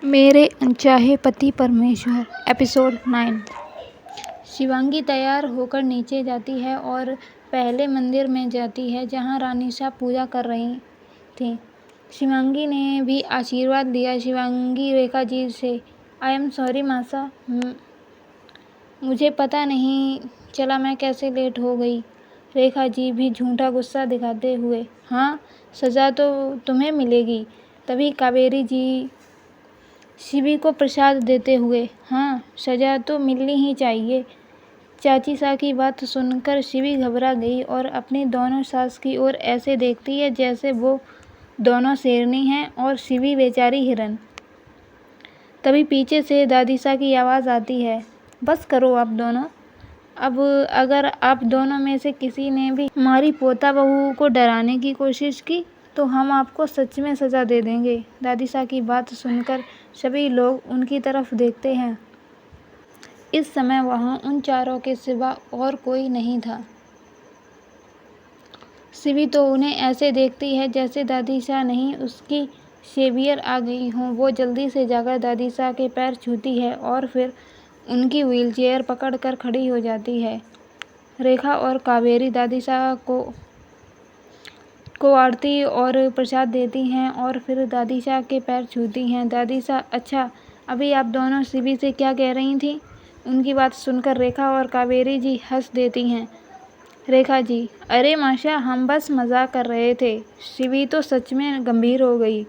मेरे अनचाहे पति परमेश्वर एपिसोड 9। शिवांगी तैयार होकर नीचे जाती है और पहले मंदिर में जाती है जहां रानीसा पूजा कर रही थी। शिवांगी ने भी आशीर्वाद लिया। शिवांगी रेखा जी से, आई एम सॉरी मासा, मुझे पता नहीं चला मैं कैसे लेट हो गई। रेखा जी भी झूठा गुस्सा दिखाते हुए, हाँ सज़ा तो तुम्हें मिलेगी। तभी कावेरी जी शिवी को प्रसाद देते हुए, हाँ सज़ा तो मिलनी ही चाहिए। चाची सा की बात सुनकर शिवी घबरा गई और अपनी दोनों सास की ओर ऐसे देखती है जैसे वो दोनों शेरनी हैं और शिवी बेचारी हिरन। तभी पीछे से दादी सा की आवाज़ आती है, बस करो आप दोनों। अब अगर आप दोनों में से किसी ने भी हमारी पोता बहू को डराने की कोशिश की तो हम आपको सच में सज़ा दे देंगे। दादी सा की बात सुनकर सभी लोग उनकी तरफ देखते हैं। इस समय वहाँ उन चारों के सिवा और कोई नहीं था। शिवी तो उन्हें ऐसे देखती है जैसे दादी सा नहीं उसकी सेवियर आ गई हों। वो जल्दी से जाकर दादी सा के पैर छूती है और फिर उनकी व्हीलचेयर पकड़कर खड़ी हो जाती है। रेखा और कावेरी दादी सा को आरती और प्रसाद देती हैं और फिर दादी सा के पैर छूती हैं। दादी सा, अच्छा अभी आप दोनों शिवी से क्या कह रही थी? उनकी बात सुनकर रेखा और कावेरी जी हंस देती हैं। रेखा जी, अरे माशा हम बस मजाक कर रहे थे। शिवी तो सच में गंभीर हो गई।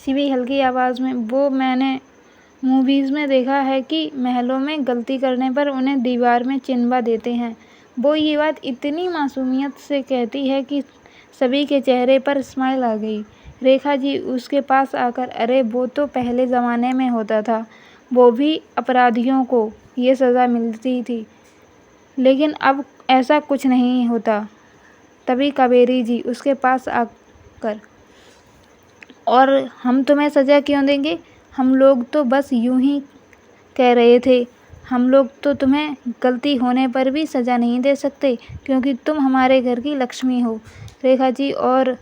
शिवी हल्की आवाज़ में, वो मैंने मूवीज़ में देखा है कि महलों में गलती करने पर उन्हें दीवार में चिनवा देते हैं। वो ये बात इतनी मासूमियत से कहती है कि सभी के चेहरे पर स्माइल आ गई। रेखा जी उसके पास आकर, अरे वो तो पहले ज़माने में होता था, वो भी अपराधियों को ये सज़ा मिलती थी, लेकिन अब ऐसा कुछ नहीं होता। तभी कावेरी जी उसके पास आकर, और हम तुम्हें सज़ा क्यों देंगे? हम लोग तो बस यूं ही कह रहे थे। हम लोग तो तुम्हें गलती होने पर भी सज़ा नहीं दे सकते क्योंकि तुम हमारे घर की लक्ष्मी हो। रेखा जी, और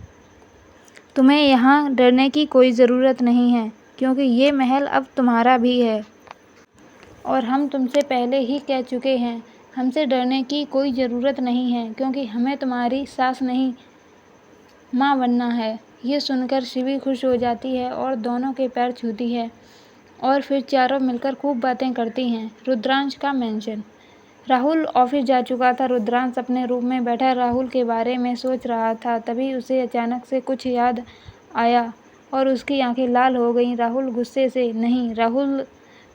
तुम्हें यहाँ डरने की कोई ज़रूरत नहीं है क्योंकि ये महल अब तुम्हारा भी है और हम तुमसे पहले ही कह चुके हैं, हमसे डरने की कोई ज़रूरत नहीं है क्योंकि हमें तुम्हारी सास नहीं माँ बनना है। ये सुनकर शिवी खुश हो जाती है और दोनों के पैर छूती है और फिर चारों मिलकर खूब बातें करती हैं। रुद्रांश का मेंशन। राहुल ऑफिस जा चुका था। रुद्रांश अपने रूम में बैठा राहुल के बारे में सोच रहा था। तभी उसे अचानक से कुछ याद आया और उसकी आंखें लाल हो गईं। राहुल गुस्से से, नहीं राहुल,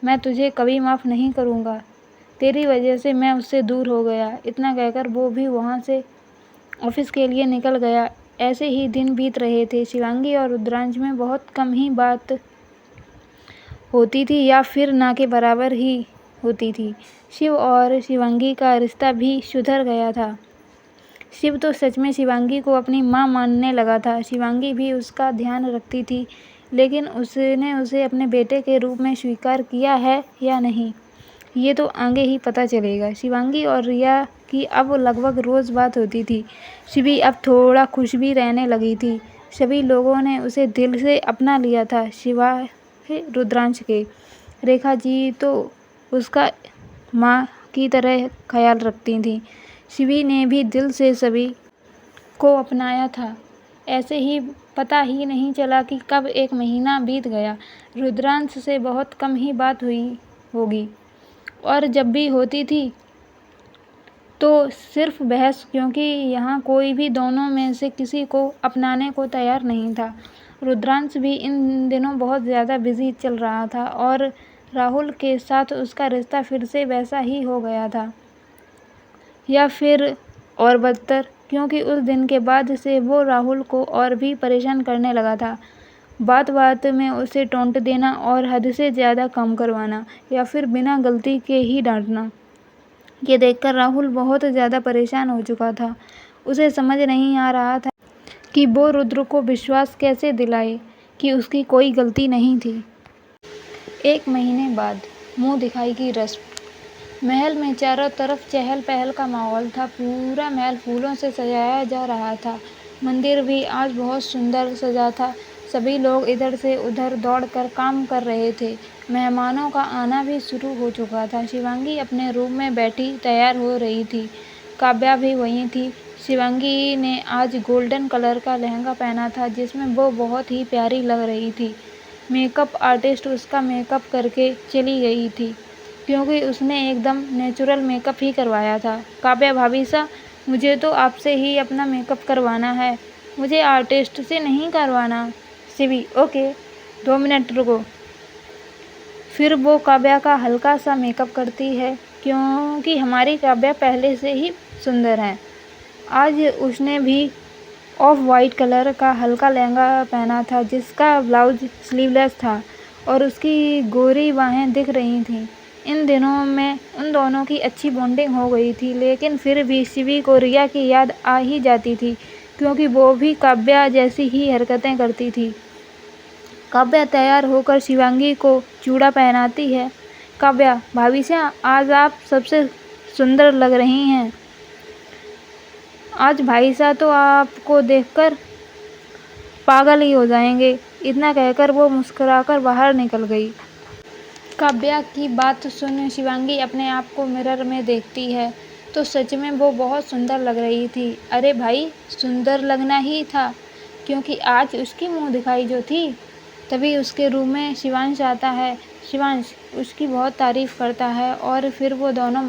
मैं तुझे कभी माफ़ नहीं करूँगा। तेरी वजह से मैं उससे दूर हो गया। इतना कहकर वो भी वहाँ से ऑफिस के लिए निकल गया। ऐसे ही दिन बीत रहे थे। शिवांगी और रुद्रांश में बहुत कम ही बात होती थी या फिर ना के बराबर ही होती थी। शिव और शिवांगी का रिश्ता भी सुधर गया था। शिव तो सच में शिवांगी को अपनी माँ मानने लगा था। शिवांगी भी उसका ध्यान रखती थी, लेकिन उसने उसे अपने बेटे के रूप में स्वीकार किया है या नहीं, ये तो आगे ही पता चलेगा। शिवांगी और रिया की अब लगभग रोज़ बात होती थी। शिवी अब थोड़ा खुश भी रहने लगी थी। सभी लोगों ने उसे दिल से अपना लिया था सिवाय रुद्रांश के। रेखा जी तो उसका माँ की तरह ख्याल रखती थी। शिवी ने भी दिल से सभी को अपनाया था। ऐसे ही पता ही नहीं चला कि कब एक महीना बीत गया। रुद्रांश से बहुत कम ही बात हुई होगी और जब भी होती थी तो सिर्फ बहस, क्योंकि यहाँ कोई भी दोनों में से किसी को अपनाने को तैयार नहीं था। रुद्रांश भी इन दिनों बहुत ज़्यादा बिजी चल रहा था और राहुल के साथ उसका रिश्ता फिर से वैसा ही हो गया था या फिर और बदतर, क्योंकि उस दिन के बाद से वो राहुल को और भी परेशान करने लगा था। बात बात में उसे टोंट देना और हद से ज़्यादा काम करवाना या फिर बिना गलती के ही डांटना। ये देखकर राहुल बहुत ज़्यादा परेशान हो चुका था। उसे समझ नहीं आ रहा था कि वो रुद्र को विश्वास कैसे दिलाए कि उसकी कोई गलती नहीं थी। एक महीने बाद मुँह दिखाई की रस्म। महल में चारों तरफ चहल पहल का माहौल था। पूरा महल फूलों से सजाया जा रहा था। मंदिर भी आज बहुत सुंदर सजा था। सभी लोग इधर से उधर दौड़कर काम कर रहे थे। मेहमानों का आना भी शुरू हो चुका था। शिवांगी अपने रूम में बैठी तैयार हो रही थी। काव्या भी वहीं थी। शिवांगी ने आज गोल्डन कलर का लहंगा पहना था जिसमें वो बहुत ही प्यारी लग रही थी। मेकअप आर्टिस्ट उसका मेकअप करके चली गई थी क्योंकि उसने एकदम नेचुरल मेकअप ही करवाया था। काव्या भाभी सा, मुझे तो आपसे ही अपना मेकअप करवाना है, मुझे आर्टिस्ट से नहीं करवाना। शिवी, ओके 2 मिनट रुको। फिर वो काव्या का हल्का सा मेकअप करती है क्योंकि हमारी काव्या पहले से ही सुंदर है। आज उसने भी ऑफ वाइट कलर का हल्का लहंगा पहना था जिसका ब्लाउज स्लीवलेस था और उसकी गोरी बाहें दिख रही थीं। इन दिनों में उन दोनों की अच्छी बॉन्डिंग हो गई थी, लेकिन फिर भी शिवी को रिया की याद आ ही जाती थी क्योंकि वो भी काव्या जैसी ही हरकतें करती थी। काव्या तैयार होकर शिवांगी को चूड़ा पहनाती है। काव्या भाभी से, आज आप सबसे सुंदर लग रही हैं। आज भाई साहब तो आपको देखकर पागल ही हो जाएंगे। इतना कहकर वो मुस्कुराकर बाहर निकल गई। काव्या की बात सुन शिवांगी अपने आप को मिरर में देखती है तो सच में वो बहुत सुंदर लग रही थी। अरे भाई, सुंदर लगना ही था क्योंकि आज उसकी मुंह दिखाई जो थी। तभी उसके रूम में शिवांश आता है। शिवांश उसकी बहुत तारीफ करता है और फिर वो दोनों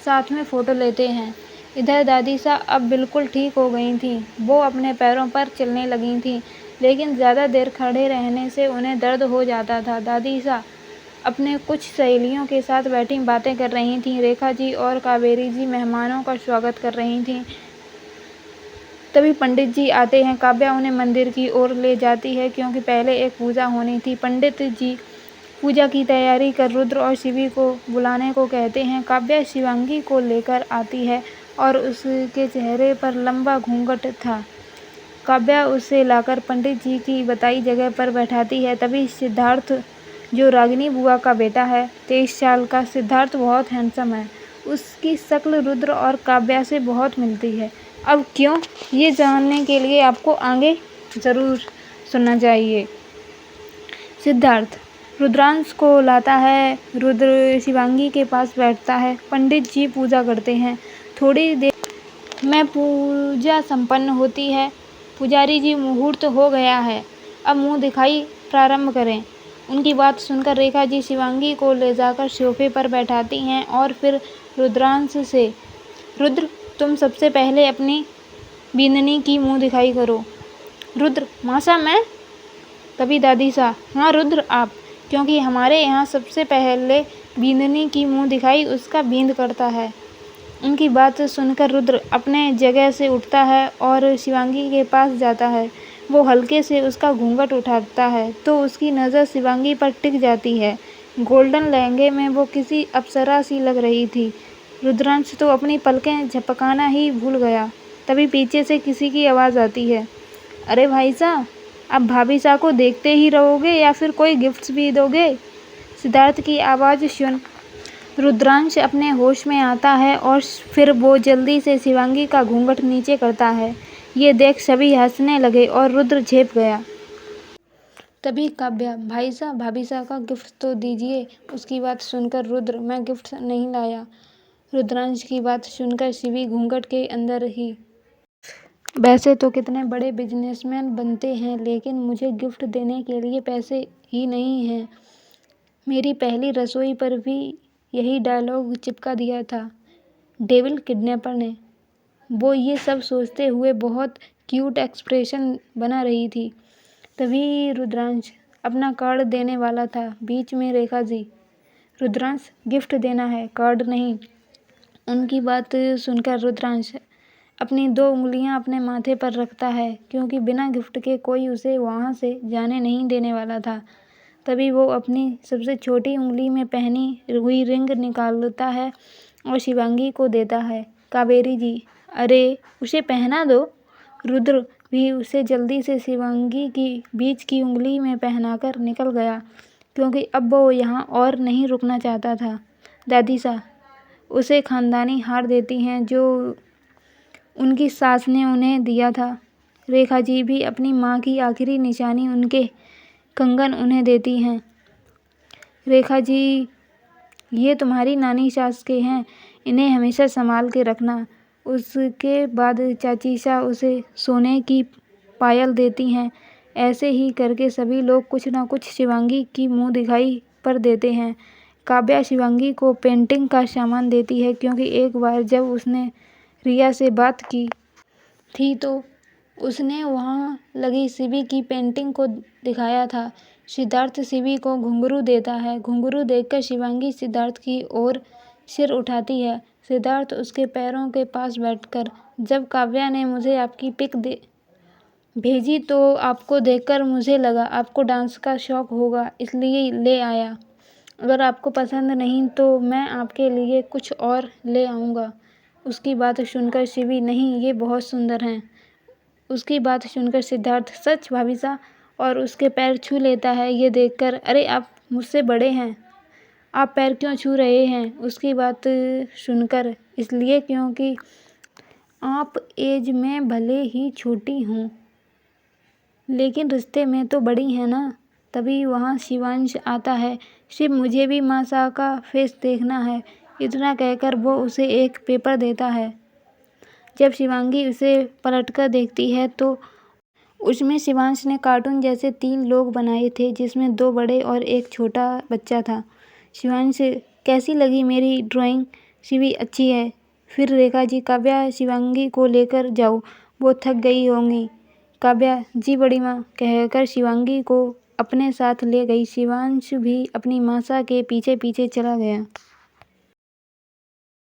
साथ में फ़ोटो लेते हैं। इधर दादी सा अब बिल्कुल ठीक हो गई थीं। वो अपने पैरों पर चलने लगी थीं, लेकिन ज़्यादा देर खड़े रहने से उन्हें दर्द हो जाता था। दादी सा अपने कुछ सहेलियों के साथ बैठी बातें कर रही थीं। रेखा जी और कावेरी जी मेहमानों का स्वागत कर रही थीं। तभी पंडित जी आते हैं। काव्या उन्हें मंदिर की ओर ले जाती है क्योंकि पहले एक पूजा होनी थी। पंडित जी पूजा की तैयारी कर रुद्र और शिवी को बुलाने को कहते हैं। काव्या शिवांगी को लेकर आती है और उसके चेहरे पर लंबा घूंघट था। काव्या उसे लाकर पंडित जी की बताई जगह पर बैठाती है। तभी सिद्धार्थ, जो रागिनी बुआ का बेटा है, 23 साल का सिद्धार्थ बहुत हैंडसम है। उसकी शक्ल रुद्र और काव्या से बहुत मिलती है। अब क्यों, ये जानने के लिए आपको आगे ज़रूर सुनना चाहिए। सिद्धार्थ रुद्रांश को लाता है। रुद्र शिवांगी के पास बैठता है। पंडित जी पूजा करते हैं। थोड़ी देर में पूजा संपन्न होती है। पुजारी जी, मुहूर्त हो गया है, अब मुंह दिखाई प्रारंभ करें। उनकी बात सुनकर रेखा जी शिवांगी को ले जाकर सोफे पर बैठाती हैं और फिर रुद्रांश से, रुद्र तुम सबसे पहले अपनी बींदनी की मुंह दिखाई करो। रुद्र, मासा मैं? तभी दादी सा, हाँ रुद्र आप, क्योंकि हमारे यहाँ सबसे पहले बींदनी की मुंह दिखाई उसका बींद करता है। उनकी बात सुनकर रुद्र अपने जगह से उठता है और शिवांगी के पास जाता है। वो हल्के से उसका घूंघट उठाता है तो उसकी नज़र शिवांगी पर टिक जाती है। गोल्डन लहंगे में वो किसी अप्सरा सी लग रही थी। रुद्रांश तो अपनी पलकें झपकाना ही भूल गया। तभी पीछे से किसी की आवाज़ आती है। अरे भाई साहब, आप भाभी साहब को देखते ही रहोगे या फिर कोई गिफ्ट्स भी दोगे? सिद्धार्थ की आवाज़ सुन रुद्रांश अपने होश में आता है और फिर वो जल्दी से शिवांगी का घूंघट नीचे करता है। ये देख सभी हंसने लगे और रुद्र झेप गया। तभी काव्या, भाई साहब भाभी साहब का गिफ्ट तो दीजिए। उसकी बात सुनकर रुद्र, मैं गिफ्ट नहीं लाया। रुद्रांश की बात सुनकर शिवी घूंघट के अंदर ही, वैसे तो कितने बड़े बिजनेसमैन बनते हैं लेकिन मुझे गिफ्ट देने के लिए पैसे ही नहीं हैं। मेरी पहली रसोई पर भी यही डायलॉग चिपका दिया था डेविल किडनैपर ने। वो ये सब सोचते हुए बहुत क्यूट एक्सप्रेशन बना रही थी। तभी रुद्रांश अपना कार्ड देने वाला था। बीच में रेखा जी, रुद्रांश गिफ्ट देना है, कार्ड नहीं। उनकी बात सुनकर रुद्रांश अपनी 2 उंगलियां अपने माथे पर रखता है क्योंकि बिना गिफ्ट के कोई उसे वहां से जाने नहीं देने वाला था। तभी वो अपनी सबसे छोटी उंगली में पहनी हुई रिंग निकालता है और शिवांगी को देता है। कावेरी जी, अरे उसे पहना दो। रुद्र भी उसे जल्दी से शिवांगी की बीच की उंगली में पहनाकर निकल गया क्योंकि अब वो यहाँ और नहीं रुकना चाहता था। दादी सा उसे खानदानी हार देती हैं जो उनकी सास ने उन्हें दिया था। रेखा जी भी अपनी माँ की आखिरी निशानी उनके कंगन उन्हें देती हैं। रेखा जी, ये तुम्हारी नानी सास के हैं, इन्हें हमेशा संभाल के रखना। उसके बाद चाची सा उसे सोने की पायल देती हैं। ऐसे ही करके सभी लोग कुछ न कुछ शिवांगी की मुँह दिखाई पर देते हैं। काव्या शिवांगी को पेंटिंग का सामान देती है क्योंकि एक बार जब उसने रिया से बात की थी तो उसने वहाँ लगी शिवी की पेंटिंग को दिखाया था। सिद्धार्थ शिवी को घुंघरू देता है। घुंघरू देखकर शिवांगी सिद्धार्थ की ओर सिर उठाती है। सिद्धार्थ उसके पैरों के पास बैठकर, जब काव्या ने मुझे आपकी पिक भेजी तो आपको देखकर मुझे लगा आपको डांस का शौक होगा, इसलिए ले आया। अगर आपको पसंद नहीं तो मैं आपके लिए कुछ और ले आऊँगा। उसकी बात सुनकर शिवी, नहीं, ये बहुत सुंदर हैं। उसकी बात सुनकर सिद्धार्थ, सच भाभी सा, और उसके पैर छू लेता है। ये देखकर, अरे आप मुझसे बड़े हैं, आप पैर क्यों छू रहे हैं? उसकी बात सुनकर, इसलिए क्योंकि आप एज में भले ही छोटी हों लेकिन रिश्ते में तो बड़ी हैं ना। तभी वहाँ शिवांश आता है। शिव, मुझे भी माँ सा का फेस देखना है। इतना कहकर वो उसे एक पेपर देता है। जब शिवांगी उसे पलटकर देखती है तो उसमें शिवांश ने कार्टून जैसे 3 लोग बनाए थे, जिसमें 2 बड़े और एक छोटा बच्चा था। शिवांश, कैसी लगी मेरी ड्राइंग? शिवी, अच्छी है। फिर रेखा जी, काव्या शिवांगी को लेकर जाओ, वो थक गई होंगी। काव्या, जी बड़ी माँ, कहकर शिवांगी को अपने साथ ले गई। शिवांश भी अपनी मासा के पीछे पीछे चला गया।